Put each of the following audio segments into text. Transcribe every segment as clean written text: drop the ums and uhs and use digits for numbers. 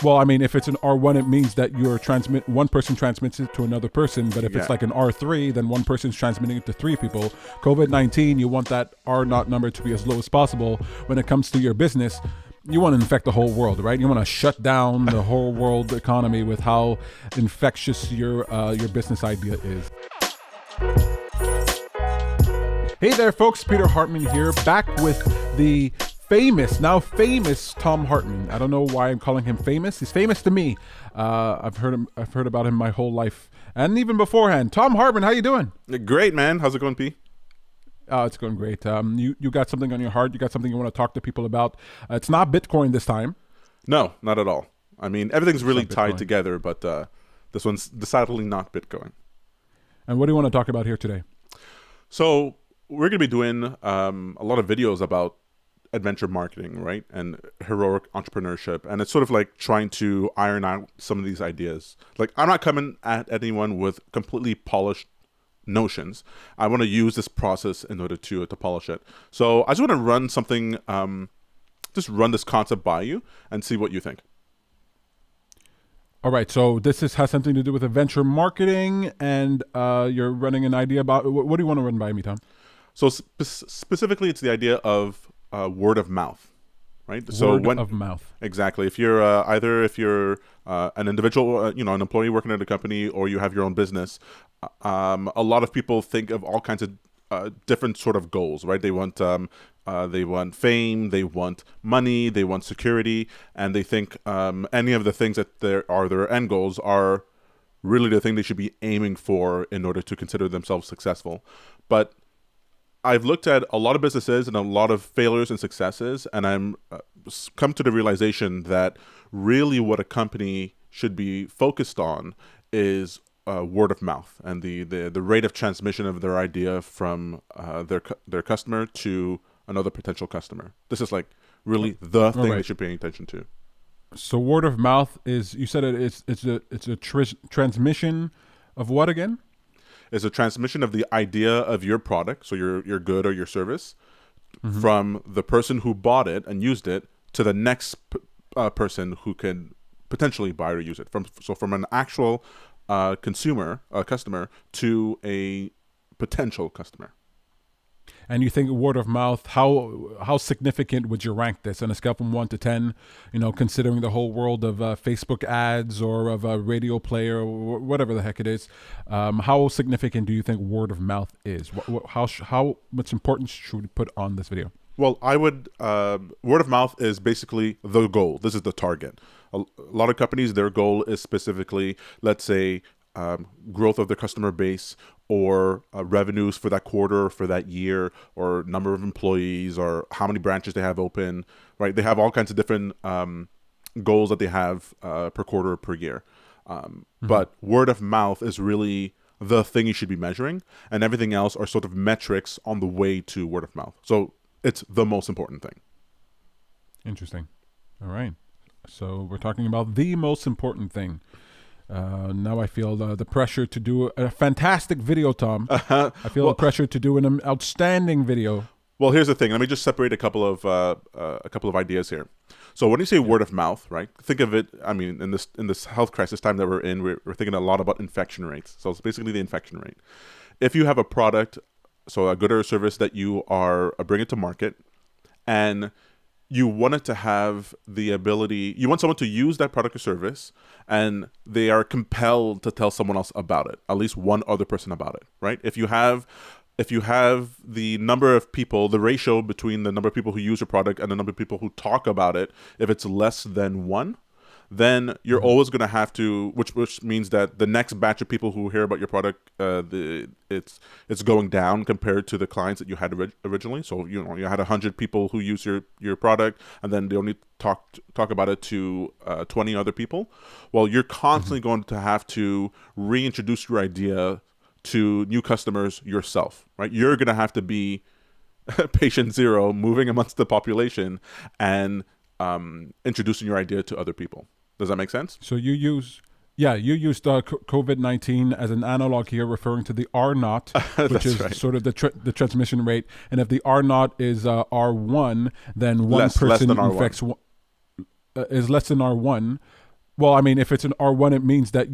Well, I mean, if it's an R1, it means that one person transmits it to another person. But if Yeah. it's like an R3, then one person's transmitting it to three people. COVID-19, you want that R naught number to be as low as possible. When it comes to your business, you want to infect the whole world, right? You want to shut down the whole world economy with how infectious your business idea is. Hey there, folks. Peter Hartman here, back with the now famous Tom Hartman. I don't know why I'm calling him famous. He's famous to me. I've heard about him my whole life, and even beforehand. Tom Hartman, how you doing? Great, man. How's it going, P? Oh, it's going great. You got something on your heart. You got something you want to talk to people about. It's not Bitcoin this time. No, not at all. I mean, everything's really not tied Bitcoin. together, but this one's decidedly not Bitcoin. And what do you want to talk about here today? So we're going to be doing a lot of videos about adventure marketing, right? And heroic entrepreneurship. And it's sort of like trying to iron out some of these ideas. Like, I'm not coming at anyone with completely polished notions. I want to use this process in order to polish it. So I just want to run something, just run this concept by you and see what you think. All right, so this has something to do with adventure marketing, and you're running an idea about, what do you want to run by me, Tom? So specifically, it's the idea of word of mouth, right? Word of mouth. Exactly. If you're if you're an individual, an employee working at a company, or you have your own business, a lot of people think of all kinds of different sort of goals, right? They want fame, they want money, they want security, and they think any of the things that are their end goals are really the thing they should be aiming for in order to consider themselves successful. But I've looked at a lot of businesses and a lot of failures and successes, and I'm come to the realization that really what a company should be focused on is word of mouth and the rate of transmission of their idea from their customer to another potential customer. This is like really the thing they should be paying attention to. So word of mouth is, you said it's a transmission of what again? Is a transmission of the idea of your product, so your good or your service, from the person who bought it and used it to the next person who can potentially buy or use it. From an actual customer to a potential customer. And you think word of mouth, how significant would you rank this on a scale from 1 to 10, considering the whole world of Facebook ads or of a radio player or whatever the heck it is? How significant do you think word of mouth is? How much importance should we put on this video? Well, I would, word of mouth is basically the goal. This is the target. A lot of companies, their goal is specifically, let's say, growth of their customer base, or revenues for that quarter, for that year, or number of employees, or how many branches they have open, right? They have all kinds of different goals that they have per quarter or per year. But word of mouth is really the thing you should be measuring, and everything else are sort of metrics on the way to word of mouth. So it's the most important thing. Interesting. All right. So we're talking about the most important thing. Now I feel the pressure to do a fantastic video, Tom. I feel the pressure to do an outstanding video. Well, here's the thing. Let me just separate a couple of ideas here. So when you say word of mouth, right? Think of it. I mean, in this health crisis time that we're in, we're thinking a lot about infection rates. So it's basically the infection rate. If you have a product, so a good or a service that you are bringing to market, and you want it to have the ability, you want someone to use that product or service, and they are compelled to tell someone else about it, at least one other person about it, right? If you have the number of people, the ratio between the number of people who use your product and the number of people who talk about it, if it's less than one, then you're always going to have to, which means that the next batch of people who hear about your product, it's going down compared to the clients that you had originally. So you had 100 people who use your product, and then they only talk about it to 20 other people. Well, you're constantly going to have to reintroduce your idea to new customers yourself, right? You're going to have to be patient zero, moving amongst the population and introducing your idea to other people. Does that make sense? So you used COVID-19 as an analog here, referring to the R naught, which is right. sort of the transmission rate. And if the R naught is R1, then one Less person than R1. infects is less than R1. Well, I mean, if it's an R1, it means that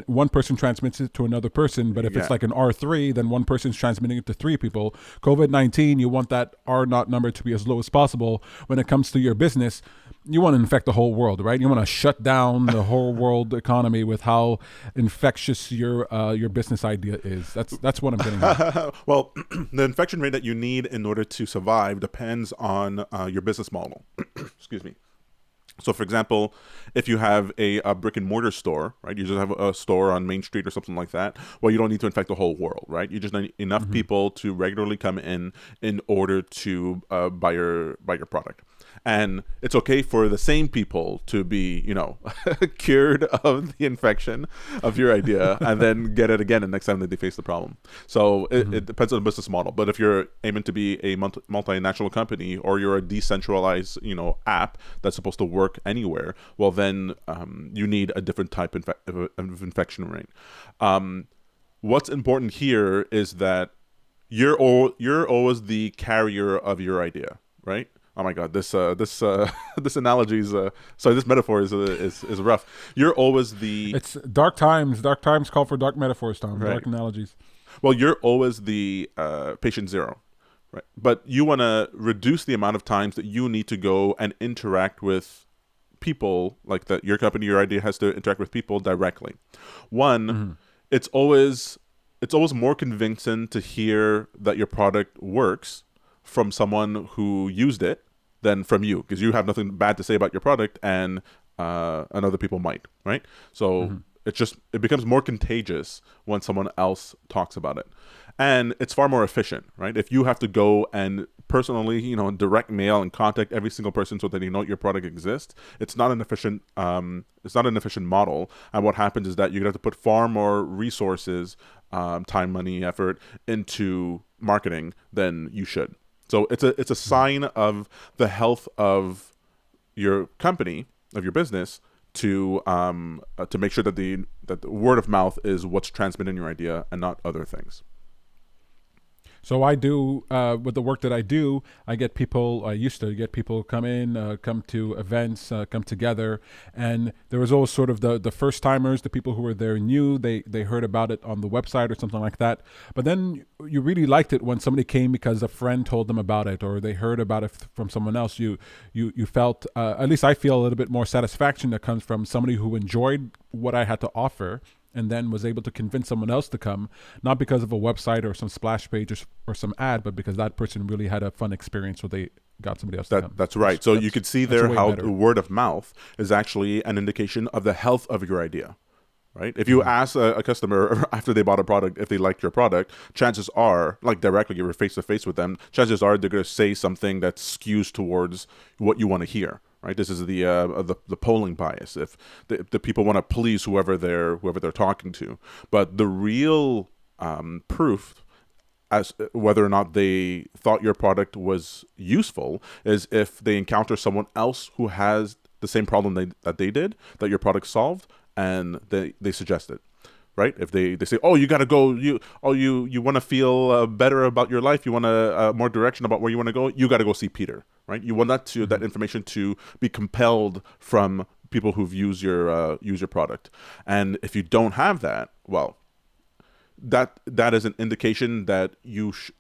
one person transmits it to another person. But if it's Yeah. like an R3, then one person's transmitting it to three people. COVID-19, you want that R naught number to be as low as possible. When it comes to your business, you want to infect the whole world, right? You want to shut down the whole world economy with how infectious your business idea is. That's what I'm getting at. Well, the infection rate that you need in order to survive depends on your business model. Excuse me. So, for example, if you have a brick and mortar store, right, you just have a store on Main Street or something like that, well, you don't need to infect the whole world, right? You just need enough people to regularly come in order to buy your product. And it's okay for the same people to be, cured of the infection of your idea and then get it again the next time that they face the problem. So it depends on the business model. But if you're aiming to be a multinational company or you're a decentralized, app that's supposed to work anywhere, well, then you need a different type of infection rate. What's important here is that you're always the carrier of your idea, right? Oh my God, this this analogy is this metaphor is rough. You're always the It's dark times. Dark times call for dark metaphors, Tom. right. Dark analogies. Well, you're always the patient zero, right? But you want to reduce the amount of times that you need to go and interact with people, like that your company, your idea has to interact with people directly. One, it's always more convincing to hear that your product works from someone who used it than from you, because you have nothing bad to say about your product and other people might, right? So it becomes more contagious when someone else talks about it, and it's far more efficient, right? If you have to go and personally, direct mail and contact every single person so that they know your product exists, it's not an efficient model. And what happens is that you're gonna have to put far more resources, time, money, effort into marketing than you should. So it's a sign of the health of your company, of your business, to make sure that the word of mouth is what's transmitting your idea and not other things. So I do, with the work that I do, I used to get people come in, come to events, come together. And there was always sort of the first timers, the people who were there new, they heard about it on the website or something like that. But then you really liked it when somebody came because a friend told them about it or they heard about it from someone else. You felt, at least I feel a little bit more satisfaction that comes from somebody who enjoyed what I had to offer and then was able to convince someone else to come, not because of a website or some splash page or some ad, but because that person really had a fun experience where they got somebody else to come. That's right. So you could see there how the word of mouth is actually an indication of the health of your idea, right? If you ask a customer after they bought a product if they liked your product, chances are, like directly, you were face to face with them, chances are they're going to say something that skews towards what you want to hear. Right, this is the polling bias. If the people want to please whoever they're talking to, but the real proof as whether or not they thought your product was useful is if they encounter someone else who has the same problem that they did, that your product solved, and they suggest it. Right? If they say, oh, you got to go, you want to feel better about your life, you want more direction about where you want to go, you got to go see Peter. Right? You want that information to be compelled from people who've used your product. And if you don't have that, well, that is an indication that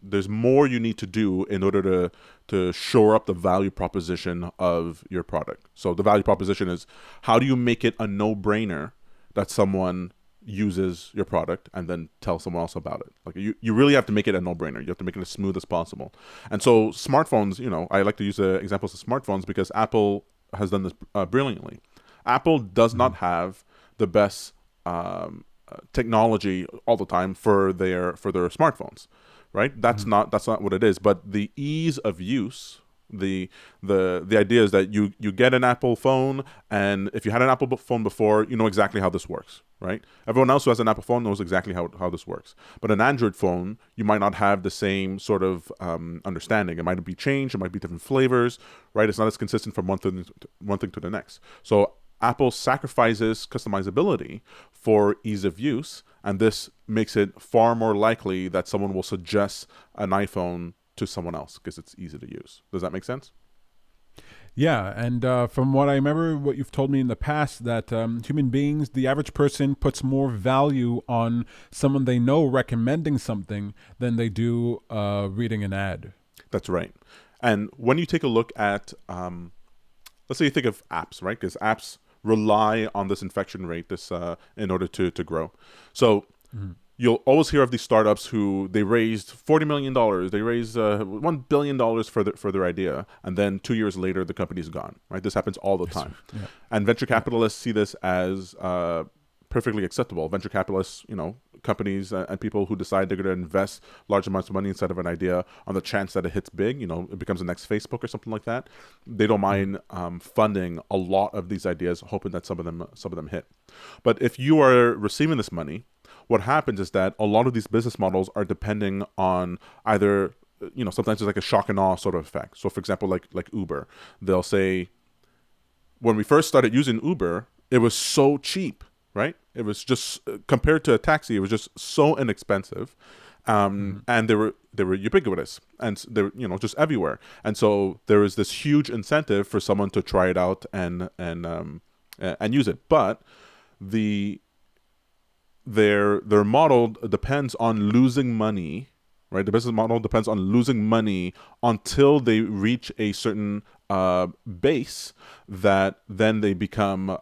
there's more you need to do in order to shore up the value proposition of your product. So the value proposition is, how do you make it a no-brainer that someone uses your product and then tell someone else about it? Like you really have to make it a no-brainer. You have to make it as smooth as possible. And so smartphones, I like to use the examples of smartphones because Apple has done this brilliantly. Apple does not have the best technology all the time for their smartphones, right? That's not what it is. But the ease of use, the idea is that you get an Apple phone, and if you had an Apple phone before, you know exactly how this works, right? Everyone else who has an Apple phone knows exactly how this works. But an Android phone, you might not have the same sort of understanding. It might be changed. It might be different flavors, right? It's not as consistent from one thing to the next. So Apple sacrifices customizability for ease of use, and this makes it far more likely that someone will suggest an iPhone to someone else because it's easy to use. Does that make sense? Yeah, and from what I remember, what you've told me in the past, that human beings, the average person, puts more value on someone they know recommending something than they do reading an ad. That's right. And when you take a look at, let's say you think of apps, right? Because apps rely on this infection rate, this in order to grow. So Mhm. you'll always hear of these startups who they raised $40 million, they raised $1 billion for their idea, and then 2 years later the company's gone. Right? This happens all the Yes. time, Yeah. and venture Yeah. capitalists see this as perfectly acceptable. Venture capitalists, companies and people who decide they're going to invest large amounts of money inside of an idea on the chance that it hits big, it becomes the next Facebook or something like that. They don't Mhm. mind funding a lot of these ideas, hoping that some of them hit. But if you are receiving this money, what happens is that a lot of these business models are depending on either, sometimes it's like a shock and awe sort of effect. So for example, like Uber, they'll say, when we first started using Uber, it was so cheap, right? It was just compared to a taxi, it was just so inexpensive, Mhm. and they were ubiquitous, and they were, just everywhere. And so there was this huge incentive for someone to try it out and use it. But the their model depends on losing money, right? The business model depends on losing money until they reach a certain base, that then they become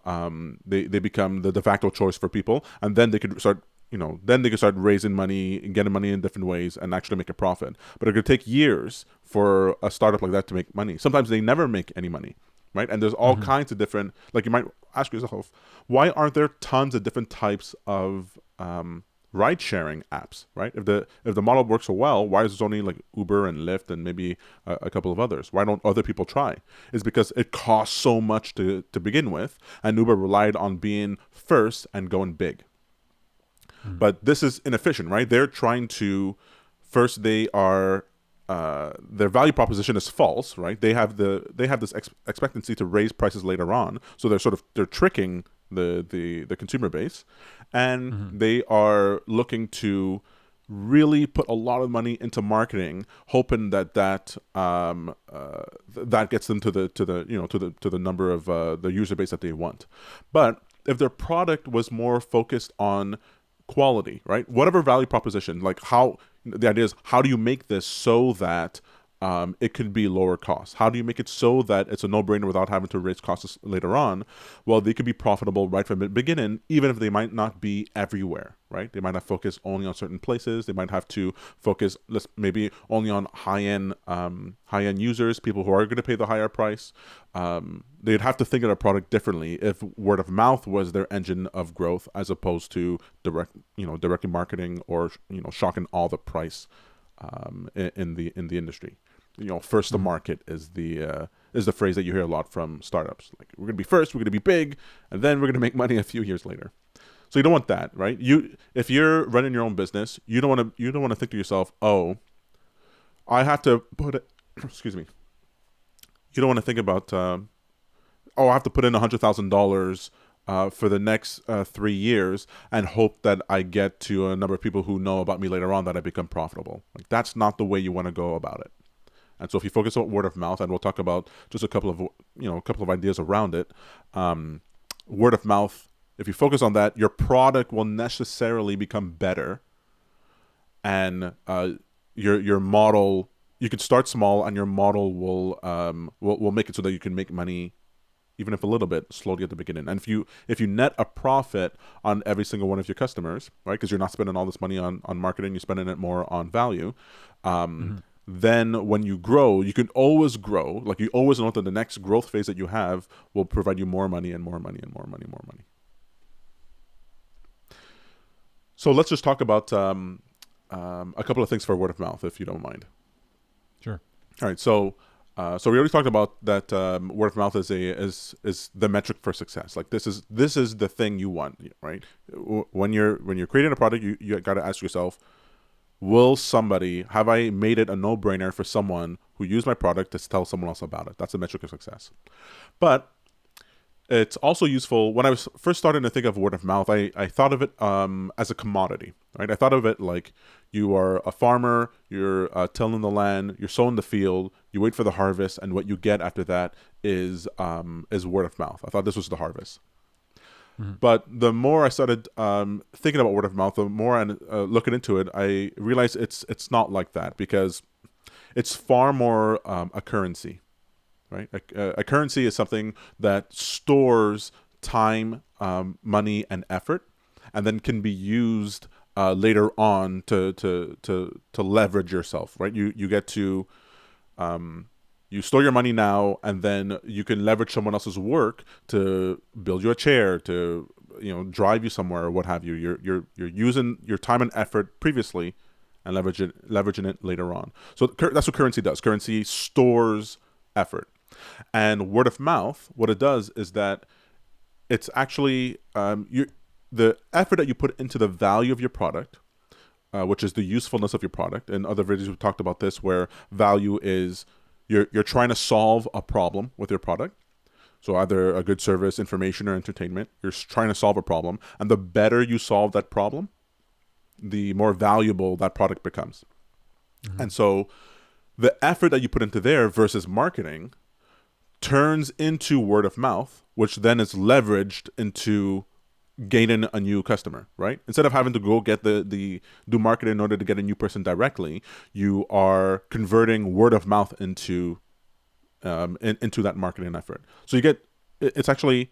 the de facto choice for people, and then they could start, then they could start raising money and getting money in different ways and actually make a profit. But it could take years for a startup like that to make money. Sometimes they never make any money, right? And there's all Mhm. kinds of different, like, you might ask yourself, why aren't there tons of different types of ride sharing apps, right? If the model works so well, why is there only like Uber and Lyft and maybe a couple of others? Why don't other people try? It's because it costs so much to begin with, and Uber relied on being first and going big. Mhm. But this is inefficient, right? They're trying to, first they are, their value proposition is false, right? They have this expectancy to raise prices later on, so they're tricking the consumer base, and Mhm. they are looking to really put a lot of money into marketing, hoping that gets them to the number of the user base that they want. But if their product was more focused on quality, right? Whatever value proposition, like, how the idea is, how do you make this so that it could be lower cost? How do you make it so that it's a no-brainer without having to raise costs later on? Well, they could be profitable right from the beginning, even if they might not be everywhere, right? They might not focus only on certain places. They might have to focus maybe only on high-end users, people who are going to pay the higher price. They'd have to think of their product differently if word of mouth was their engine of growth, as opposed to directly marketing, or shocking all the price in the industry. First to Mhm. market is the phrase that you hear a lot from startups. Like, we're gonna be first, we're gonna be big, and then we're gonna make money a few years later. So you don't want that, right? If you're running your own business, you don't want to think to yourself, oh, I have to put it. Excuse me. You don't want to think about, oh, I have to put in $100,000 for the next 3 years and hope that I get to a number of people who know about me later on, that I become profitable. Like, that's not the way you want to go about it. And so if you focus on word of mouth, and we'll talk about just a couple of ideas around it, word of mouth. If you focus on that, your product will necessarily become better, and your model. You can start small, and your model will make it so that you can make money, even if a little bit, slowly at the beginning. And if you net a profit on every single one of your customers, right? Because you're not spending all this money on marketing, you're spending it more on value. Um, Mhm. then when you grow, you can always grow. Like, you always know that the next growth phase that you have will provide you more money and more money and more money, more money. So let's just talk about a couple of things for word of mouth, if you don't mind. Sure. All right, so we already talked about that. Word of mouth is the metric for success. Like, this is the thing you want, right? When you're creating a product, you got to ask yourself, have I made it a no brainer for someone who used my product to tell someone else about it? That's the metric of success. But it's also useful. When I was first starting to think of word of mouth, I thought of it as a commodity, right? I thought of it like, you are a farmer, you're tilling the land, you're sowing the field, You wait for the harvest, and what you get after that is word of mouth. I thought this was the harvest. But the more I started thinking about word of mouth, the more I looking into it, I realized it's not like that, because it's far more a currency, right? A currency is something that stores time, money, and effort, and then can be used later on to leverage yourself, right? You get to you store your money now, and then you can leverage someone else's work to build you a chair, to drive you somewhere, or what have you. You're using your time and effort previously, and leveraging it later on. So that's what currency does. Currency stores effort, and word of mouth. What it does is that it's actually the effort that you put into the value of your product, which is the usefulness of your product. In other videos, we've talked about this, where value is you're trying to solve a problem with your product. So either a good service, information, or entertainment. You're trying to solve a problem, and the better you solve that problem, the more valuable that product becomes. And so the effort that you put into there versus marketing turns into word of mouth, which then is leveraged into gaining a new customer, right? Instead of having to go get do marketing in order to get a new person directly, you are converting word of mouth into that marketing effort. So it's actually,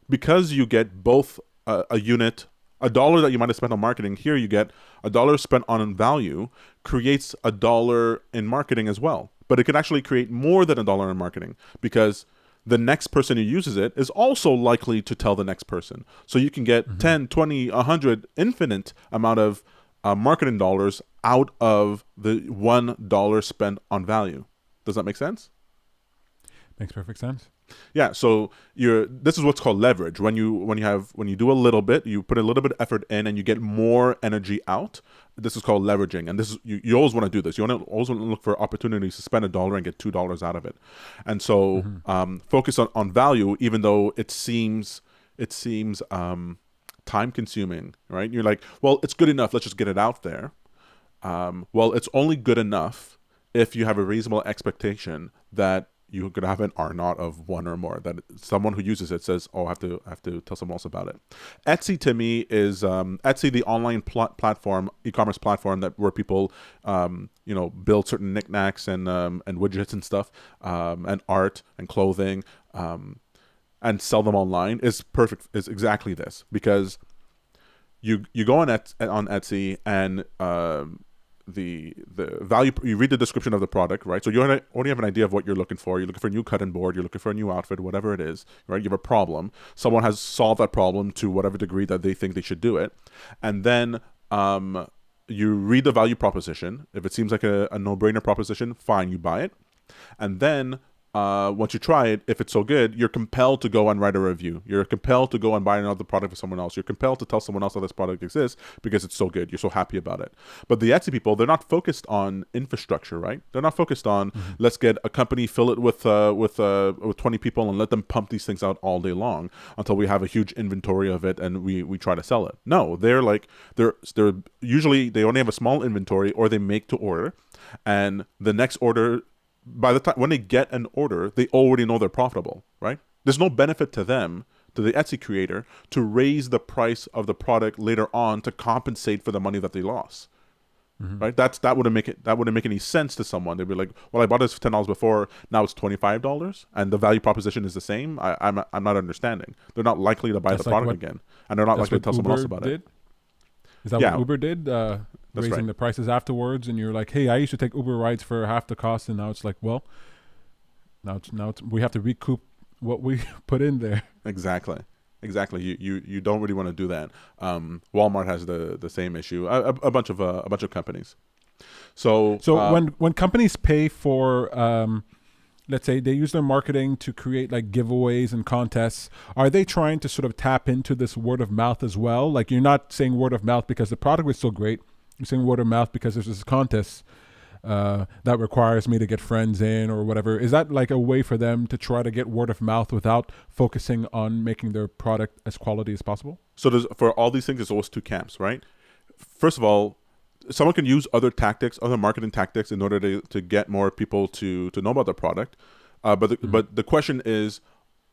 because you get both a unit, a dollar that you might have spent on marketing, here you get a dollar spent on value, creates a dollar in marketing as well. But it can actually create more than a dollar in marketing, because the next person who uses it is also likely to tell the next person. So you can get 10, 20, 100, infinite amount of marketing dollars out of the $1 spent on value. Does that make sense? Makes perfect sense. Yeah, so this is what's called leverage. When you do a little bit, you put a little bit of effort in, and you get more energy out. This is called leveraging, and this is you always want to do this. You always want to look for opportunities to spend $1 and get $2 out of it. And so focus on value, even though it seems time consuming, right? You're like, well, it's good enough. Let's just get it out there. Well, it's only good enough if you have a reasonable expectation that you could have an R naught of 1 or more, that someone who uses it says, oh, I have to tell someone else about it. Etsy, to me, is Etsy, the online platform, e-commerce platform where people build certain knickknacks and widgets and stuff, and art and clothing, and sell them online, is perfect. Is exactly this, because you go on Etsy, and the value, you read the description of the product, right? So you already have an idea of what you're looking for. You're looking for a new cutting board, you're looking for a new outfit, whatever it is, right? You have a problem. Someone has solved that problem to whatever degree that they think they should do it. And then you read the value proposition. If it seems like a no-brainer proposition, fine, you buy it. And then once you try it, if it's so good, you're compelled to go and write a review. You're compelled to go and buy another product for someone else. You're compelled to tell someone else that this product exists because it's so good. You're so happy about it. But the Etsy people, they're not focused on infrastructure, right? They're not focused on let's get a company, fill it with 20 people, and let them pump these things out all day long until we have a huge inventory of it and we try to sell it. No, they're usually, they only have a small inventory, or they make to order, and the next order, by the time when they get an order, they already know they're profitable, right? There's no benefit to them, to the Etsy creator, to raise the price of the product later on to compensate for the money that they lost, right? That wouldn't make any sense to someone. They'd be like, well, I bought this for $10 before, now it's $25, and the value proposition is the same. I'm not understanding. They're not likely to buy the product again, and they're not likely to tell someone else about it. Is that what Uber did? Raising the prices afterwards, and you're like, hey, I used to take Uber rides for half the cost, and now it's like, well, now it's we have to recoup what we put in there. Exactly. You don't really want to do that. Walmart has the same issue. A bunch of companies. So when companies pay for let's say they use their marketing to create like giveaways and contests, are they trying to sort of tap into this word of mouth as well? Like, you're not saying word of mouth because the product was so great. You're saying word of mouth because there's this contest that requires me to get friends in or whatever. Is that like a way for them to try to get word of mouth without focusing on making their product as quality as possible? So for all these things, there's always two camps, right? First of all, someone can use other tactics, other marketing tactics, in order to get more people to know about the product. But the question is,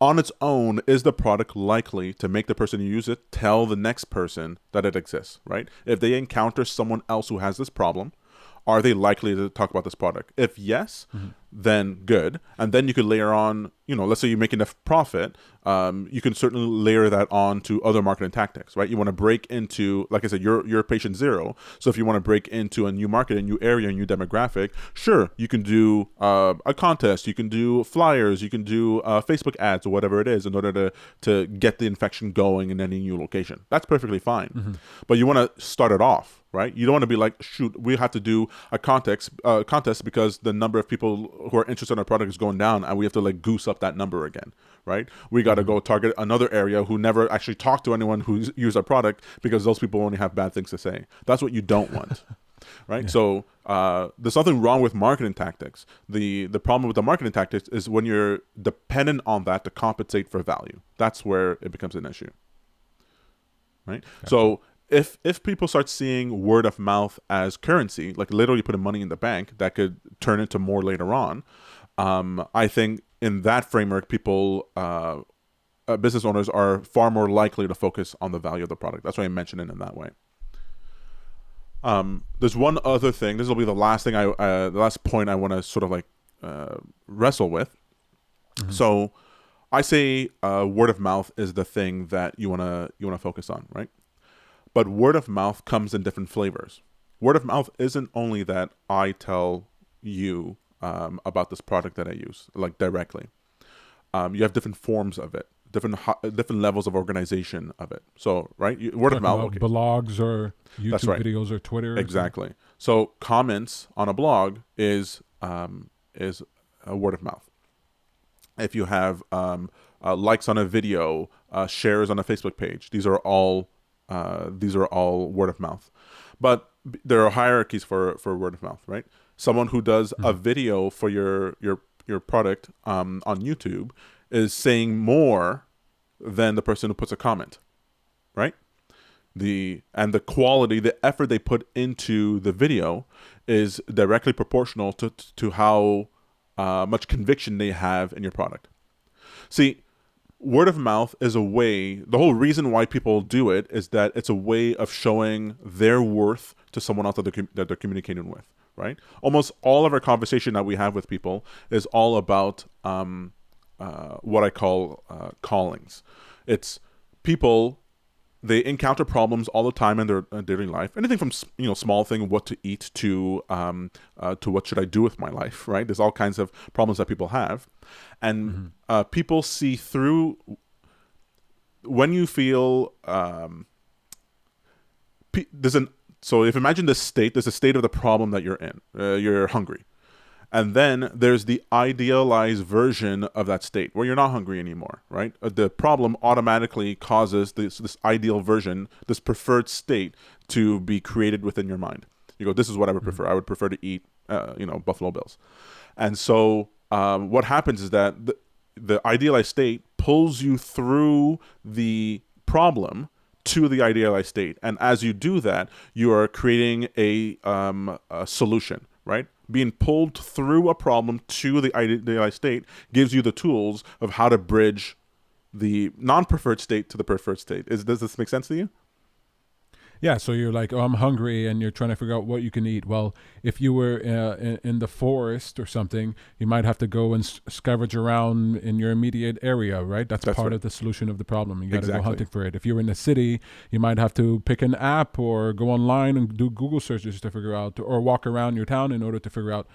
on its own, is the product likely to make the person who uses it tell the next person that it exists, right? If they encounter someone else who has this problem, are they likely to talk about this product? If yes, then good. And then you could layer on, let's say you make enough profit, you can certainly layer that on to other marketing tactics, right? You want to break into, like I said, you're patient zero. So if you want to break into a new market, a new area, a new demographic, sure, you can do a contest, you can do flyers, you can do Facebook ads or whatever it is in order to get the infection going in any new location. That's perfectly fine. But you want to start it off, right? You don't want to be like, shoot, we have to do a contest because the number of people who are interested in our product is going down, and we have to like goose up that number again, right? We got to go target another area who never actually talked to anyone who's used our product, because those people only have bad things to say. That's what you don't want. Right. Yeah. So there's nothing wrong with marketing tactics. The problem with the marketing tactics is when you're dependent on that to compensate for value. That's where it becomes an issue. Right. Okay. So if people start seeing word of mouth as currency, like literally putting money in the bank that could turn into more later on, I think in that framework, people, business owners are far more likely to focus on the value of the product. That's why I mentioned it in that way. There's one other thing. This will be the last thing the last point I want to sort of like wrestle with. So I say word of mouth is the thing that you wanna focus on, right? But word of mouth comes in different flavors. Word of mouth isn't only that I tell you about this product that I use, like directly. You have different forms of it, different levels of organization of it. So, right, word of mouth, okay. Blogs or YouTube videos or Twitter. Exactly. So, comments on a blog is a word of mouth. If you have likes on a video, shares on a Facebook page, these are all word of mouth. But there are hierarchies for word of mouth, right? Someone who does a video for your product on YouTube is saying more than the person who puts a comment, right? The quality, the effort they put into the video is directly proportional to how much conviction they have in your product. See, word of mouth is a way, the whole reason why people do it is that it's a way of showing their worth to someone else that they're communicating with, right? Almost all of our conversation that we have with people is all about what I call callings. It's people, they encounter problems all the time in their daily life. Anything from small thing, what to eat, to what should I do with my life, right? There's all kinds of problems that people have, and people see through. When you feel so if imagine this state, there's a state of the problem that you're in. You're hungry. And then there's the idealized version of that state where you're not hungry anymore, right? The problem automatically causes this ideal version, this preferred state to be created within your mind. You go, this is what I would prefer. I would prefer to eat, Buffalo Bills. And so what happens is that the idealized state pulls you through the problem to the idealized state. And as you do that, you are creating a solution, right? Being pulled through a problem to the idealized state gives you the tools of how to bridge the non-preferred state to the preferred state. Does this make sense to you? Yeah, so you're like, oh, I'm hungry, and you're trying to figure out what you can eat. Well, if you were in the forest or something, you might have to go and scavenge around in your immediate area, right? That's part of the solution of the problem. You got to go hunting for it. If you're in the city, you might have to pick an app or go online and do Google searches to figure out, or walk around your town in order to figure out,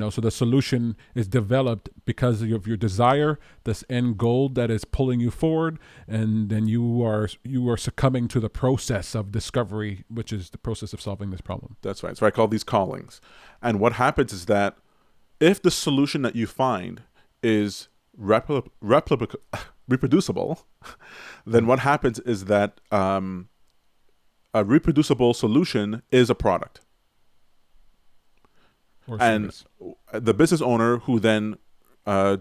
so the solution is developed because of your desire, this end goal that is pulling you forward, and then you are succumbing to the process of discovery, which is the process of solving this problem. That's right. So I call these callings. And what happens is that if the solution that you find is reproducible, then what happens is that a reproducible solution is a product. And the business owner who then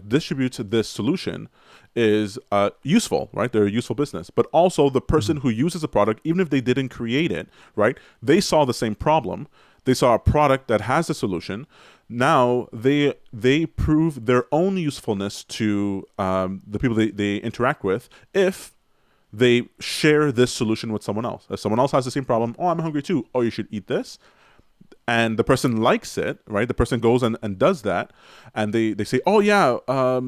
distributes this solution is useful, right? They're a useful business, but also the person who uses the product, even if they didn't create it, right? They saw the same problem. They saw a product that has a solution. Now they prove their own usefulness to the people they interact with if they share this solution with someone else. If someone else has the same problem, oh, I'm hungry too. Oh, you should eat this. And the person likes it, right? The person goes and does that. And they say, oh, yeah,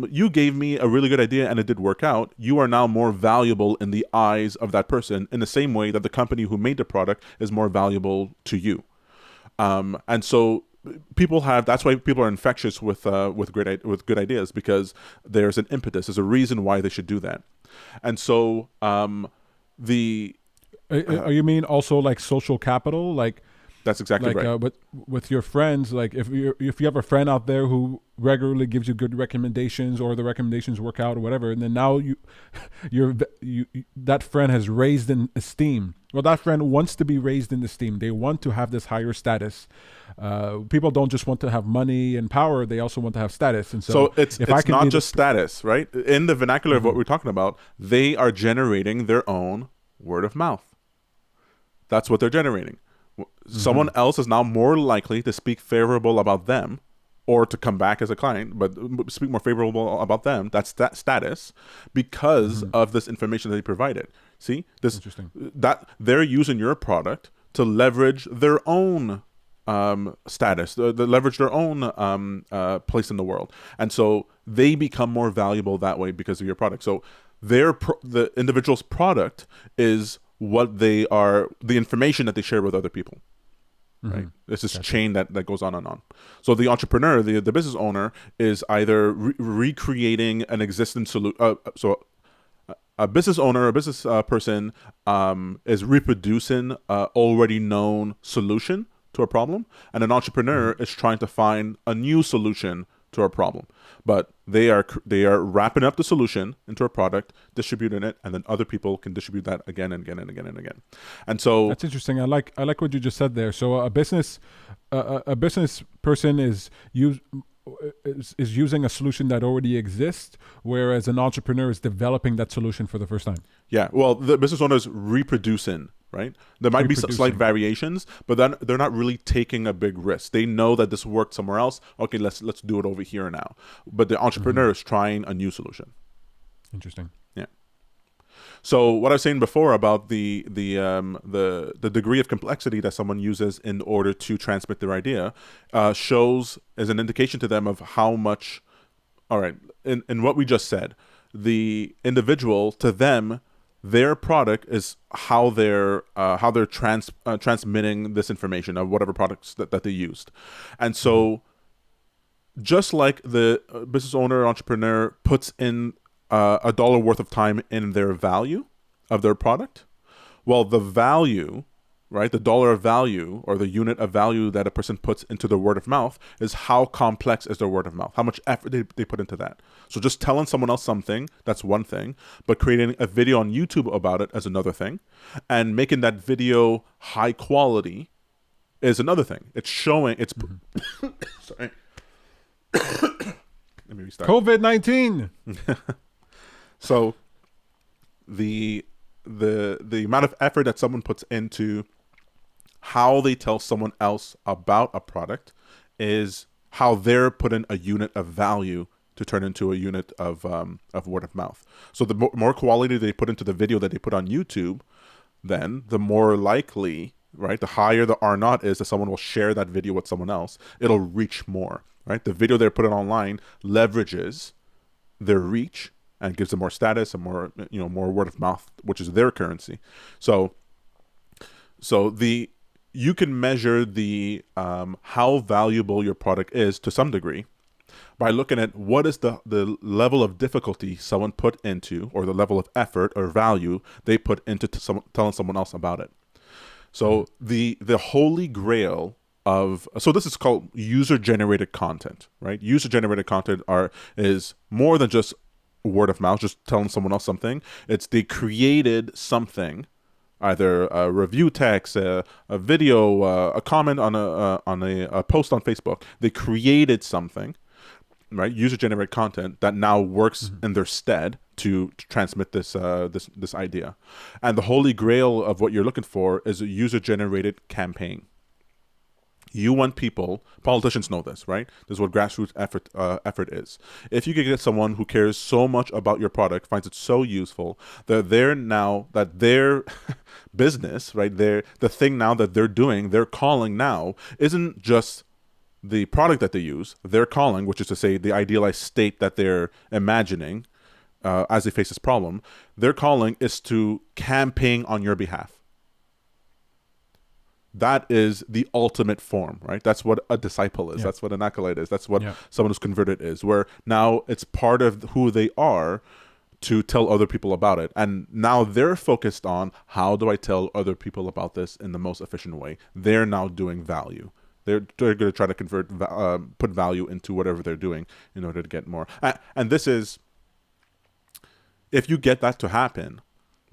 you gave me a really good idea and it did work out. You are now more valuable in the eyes of that person in the same way that the company who made the product is more valuable to you. And so that's why people are infectious with good ideas, because there's an impetus, there's a reason why they should do that. And so the you mean also like social capital, like that's exactly right. With your friends, like if you have a friend out there who regularly gives you good recommendations, or the recommendations work out or whatever, and then now that friend has raised in esteem. Well, that friend wants to be raised in esteem. They want to have this higher status. People don't just want to have money and power; they also want to have status. And so it's not just status, right? In the vernacular of what we're talking about, they are generating their own word of mouth. That's what they're generating. Someone else is now more likely to speak favorable about them, or to come back as a client, but speak more favorable about them. That's that status, because of this information that they provided. See, this interesting. That they're using your product to leverage their own status, they leverage their own place in the world, and so they become more valuable that way because of your product. So the individual's product is what they are, the information that they share with other people, right? It's this chain that goes on and on. So the entrepreneur, the business owner, is either recreating an existing solution. So a business owner, a business person is reproducing an already known solution to a problem, and an entrepreneur is trying to find a new solution to a problem. But they are wrapping up the solution into a product, distributing it, and then other people can distribute that again and again and again and again. And so that's interesting. I like what you just said there. So a business person is using a solution that already exists, whereas an entrepreneur is developing that solution for the first time. Yeah. Well, the business owner is reproducing. Right? There might be some slight variations, but then they're not really taking a big risk. They know that this worked somewhere else. Okay, let's do it over here now. But the entrepreneur is trying a new solution. Interesting. Yeah. So what I was saying before about the degree of complexity that someone uses in order to transmit their idea shows as an indication to them of how much. All right, in what we just said, the individual, to them, their product is how they're transmitting this information of whatever products that they used. And so just like the business owner, entrepreneur puts in a dollar worth of time in their value of their product, well, the value, right, the dollar of value or the unit of value that a person puts into their word of mouth is how complex is their word of mouth, how much effort they put into that. So just telling someone else something, that's one thing, but creating a video on YouTube about it is another thing, and making that video high quality is another thing. It's showing, it's sorry. Let me restart. COVID-19. So the amount of effort that someone puts into how they tell someone else about a product is how they're putting a unit of value to turn into a unit of word of mouth. So the more quality they put into the video that they put on YouTube, then the more likely, right, the higher the R naught is that someone will share that video with someone else. It'll reach more, right? The video they're putting online leverages their reach and gives them more status and more word of mouth, which is their currency. So you can measure the how valuable your product is to some degree by looking at what is the level of difficulty someone put into, or the level of effort or value they put into telling someone else about it. So the holy grail of, so this is called user-generated content, right? User-generated content is more than just word of mouth, just telling someone else something. It's they created something, either a review text, a video, a comment on a post on Facebook. They created something, right? User-generated content that now works in their stead to transmit this idea. And the holy grail of what you're looking for is a user-generated campaign. You want people, politicians know this, right? This is what grassroots effort is. If you can get someone who cares so much about your product, finds it so useful, that their business, right, the thing now that they're doing, their calling now isn't just the product that they use, their calling, which is to say the idealized state that they're imagining as they face this problem, their calling is to campaign on your behalf. That is the ultimate form, right? That's what a disciple is. Yeah. That's what an acolyte is. That's what someone who's converted is, where now it's part of who they are to tell other people about it. And now they're focused on, how do I tell other people about this in the most efficient way? They're now doing value. They're going to try to put value into whatever they're doing in order to get more. And this is, if you get that to happen,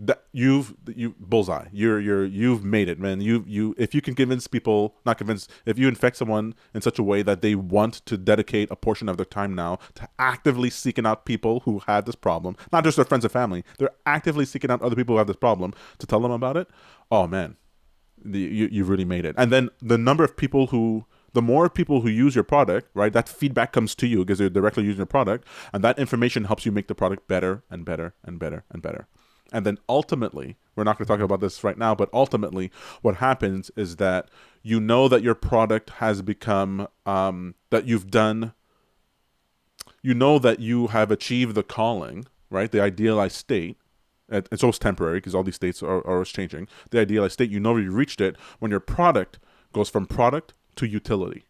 that you've bullseye. You've made it, man. If you can convince people, not convince, if you infect someone in such a way that they want to dedicate a portion of their time now to actively seeking out people who had this problem, not just their friends and family, they're actively seeking out other people who have this problem to tell them about it. Oh man, you've really made it. And then the more people who use your product, right, that feedback comes to you because they're directly using your product, and that information helps you make the product better and better and better and better. And then ultimately, we're not going to talk about this right now, but ultimately what happens is that you know that your product has become, that you have achieved the calling, right? The idealized state. It's always temporary because all these states are always changing. The idealized state, you reached it when your product goes from product to utility.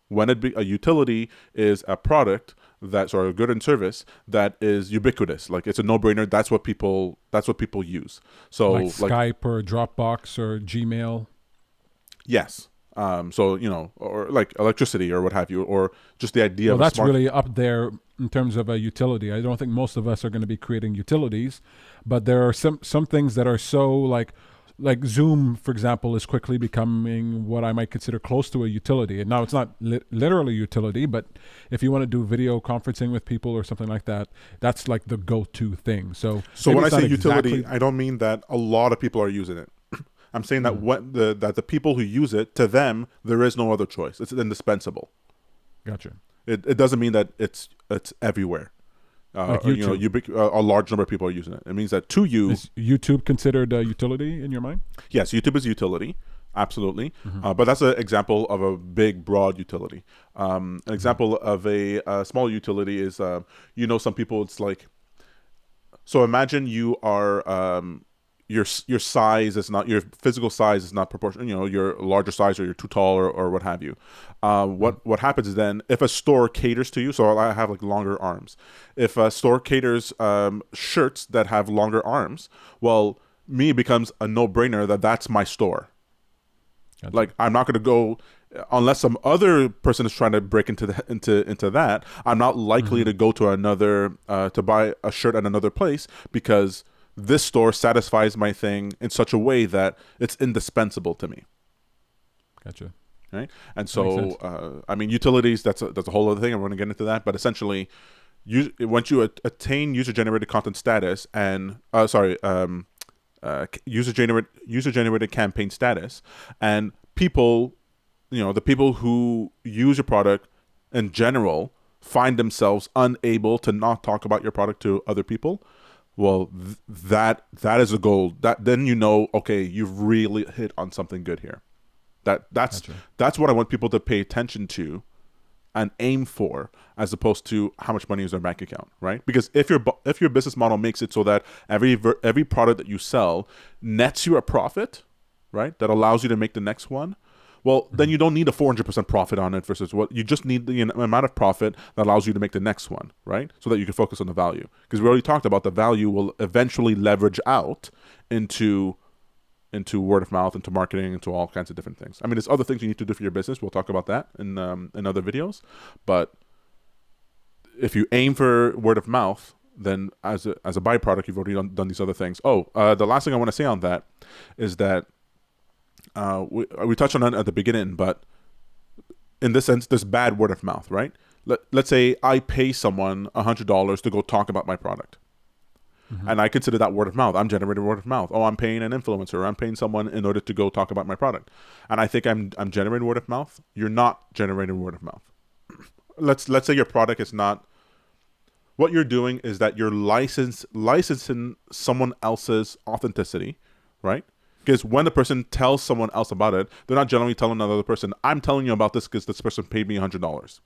When a utility is a product a good and service that is ubiquitous, like it's a no-brainer. That's what people use. So like Skype or Dropbox or Gmail. Yes. Or like electricity or what have you, or just the idea of that's really up there in terms of a utility. I don't think most of us are going to be creating utilities, but there are some things that are so like Zoom, for example, is quickly becoming what I might consider close to a utility. And now it's not literally utility, but if you want to do video conferencing with people or something like that, that's like the go-to thing. So when I say utility, I don't mean that a lot of people are using it. I'm saying that that the people who use it, to them, there is no other choice. It's indispensable. Gotcha. It doesn't mean that it's everywhere. Like YouTube. A large number of people are using it. It means that to you... Is YouTube considered a utility in your mind? Yes, YouTube is a utility, absolutely. But that's an example of a big, broad utility. An example of a small utility is, some people, it's like... So imagine you are... your size is not, your physical size is not proportional. You're a larger size, or you're too tall, or what have you. What happens is then, if a store caters to you, so I have like longer arms. If a store caters shirts that have longer arms, well, it becomes a no-brainer that that's my store. Gotcha. Like, I'm not going to go unless some other person is trying to break into that. I'm not likely to go to another to buy a shirt at another place, because this store satisfies my thing in such a way that it's indispensable to me. Gotcha. Right? And so, utilities, that's a whole other thing. I'm going to get into that. But essentially, once you attain user-generated content status and, user-generated campaign status, and people, the people who use your product in general find themselves unable to not talk about your product to other people, well, that is a goal. That then okay, you've really hit on something good here. That's what I want people to pay attention to and aim for, as opposed to how much money is in their bank account, right? Because if your business model makes it so that every product that you sell nets you a profit, right, that allows you to make the next one, well, then you don't need a 400% profit on it versus what you just need the amount of profit that allows you to make the next one, right? So that you can focus on the value. Because we already talked about the value will eventually leverage out into word of mouth, into marketing, into all kinds of different things. I mean, there's other things you need to do for your business. We'll talk about that in other videos. But if you aim for word of mouth, then as a byproduct, you've already done these other things. The last thing I want to say on that is that we touched on it at the beginning, but in this sense, there's bad word of mouth, right? let's say I pay someone $100 to go talk about my product. And I consider that word of mouth. I'm generating word of mouth. Oh, I'm paying an influencer. Or I'm paying someone in order to go talk about my product. And I think I'm generating word of mouth. You're not generating word of mouth. Let's say your product is not. What you're doing is that you're licensing someone else's authenticity, right? Because when the person tells someone else about it, they're not generally telling another person, I'm telling you about this because this person paid me $100.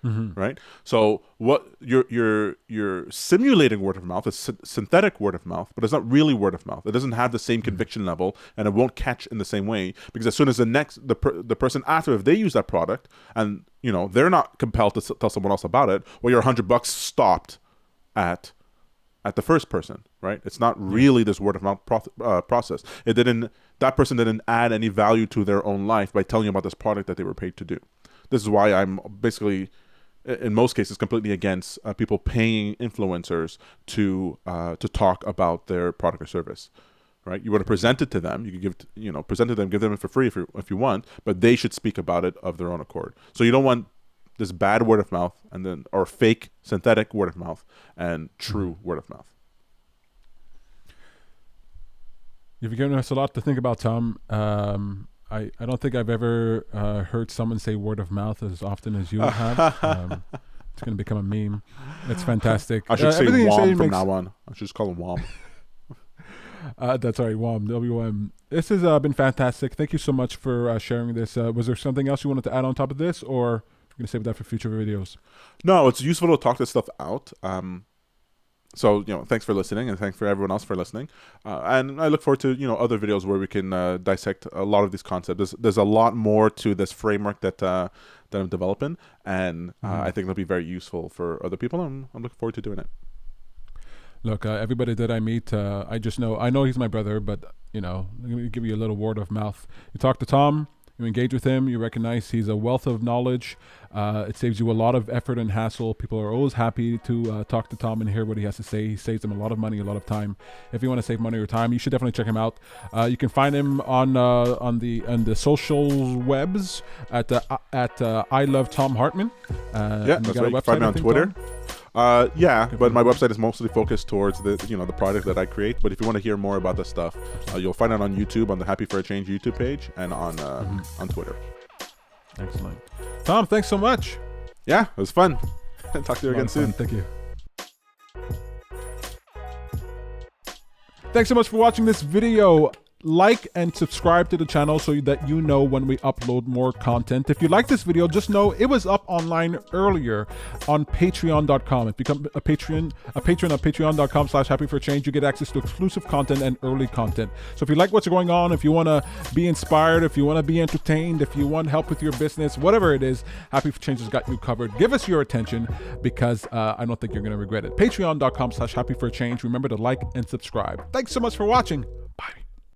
Right? So what you're simulating word of mouth is synthetic word of mouth, but it's not really word of mouth. It doesn't have the same conviction level, and it won't catch in the same way, because as soon as the person after, if they use that product, and they're not compelled to tell someone else about it, well, your $100 stopped at the first person, right? It's not really this word of mouth process. That person didn't add any value to their own life by telling you about this product that they were paid to do. This is why I'm basically, in most cases, completely against people paying influencers to talk about their product or service, right? You want to present it to them. You can present it to them, give them it for free if you want, but they should speak about it of their own accord. So you don't want this bad word of mouth or fake synthetic word of mouth and true word of mouth. You've given us a lot to think about, Tom. I don't think I've ever heard someone say word of mouth as often as you have. It's going to become a meme. It's fantastic. I should say WOM from now on. I should just call him WOM. That's all right, WOM, WM. This has been fantastic. Thank you so much for sharing this. Was there something else you wanted to add on top of this, or you're going to save that for future videos? No, it's useful to talk this stuff out. So, thanks for listening, and thanks for everyone else for listening. And I look forward to, other videos where we can dissect a lot of these concepts. There's a lot more to this framework that I'm developing, and I think it'll be very useful for other people. I'm looking forward to doing it. Look, everybody that I meet, I know he's my brother, but, let me give you a little word of mouth. You talk to Tom, you engage with him, you recognize he's a wealth of knowledge. It saves you a lot of effort and hassle. People are always happy to talk to Tom and hear what he has to say. He saves them a lot of money, a lot of time. If you want to save money or time, you should definitely check him out. You can find him on the social webs at I Love Tom Hartman. That's right. You can find me on Twitter. But my website is mostly focused towards the product that I create. But if you want to hear more about this stuff, you'll find it on YouTube, on the Happy for a Change YouTube page, and on Twitter. Excellent. Tom, thanks so much. Yeah, it was fun. Talk to you again soon. Thank you. Thanks so much for watching this video. Like and subscribe to the channel so that you know when we upload more content. If you like this video, just know it was up online earlier on patreon.com. If you become a patron on patreon.com/happyforchange, you get access to exclusive content and early content. So if you like what's going on, if you want to be inspired, if you want to be entertained, if you want help with your business, whatever it is, Happy for Change has got you covered. Give us your attention, because I don't think you're going to regret it. Patreon.com/happyforchange. Remember to like and subscribe. Thanks so much for watching.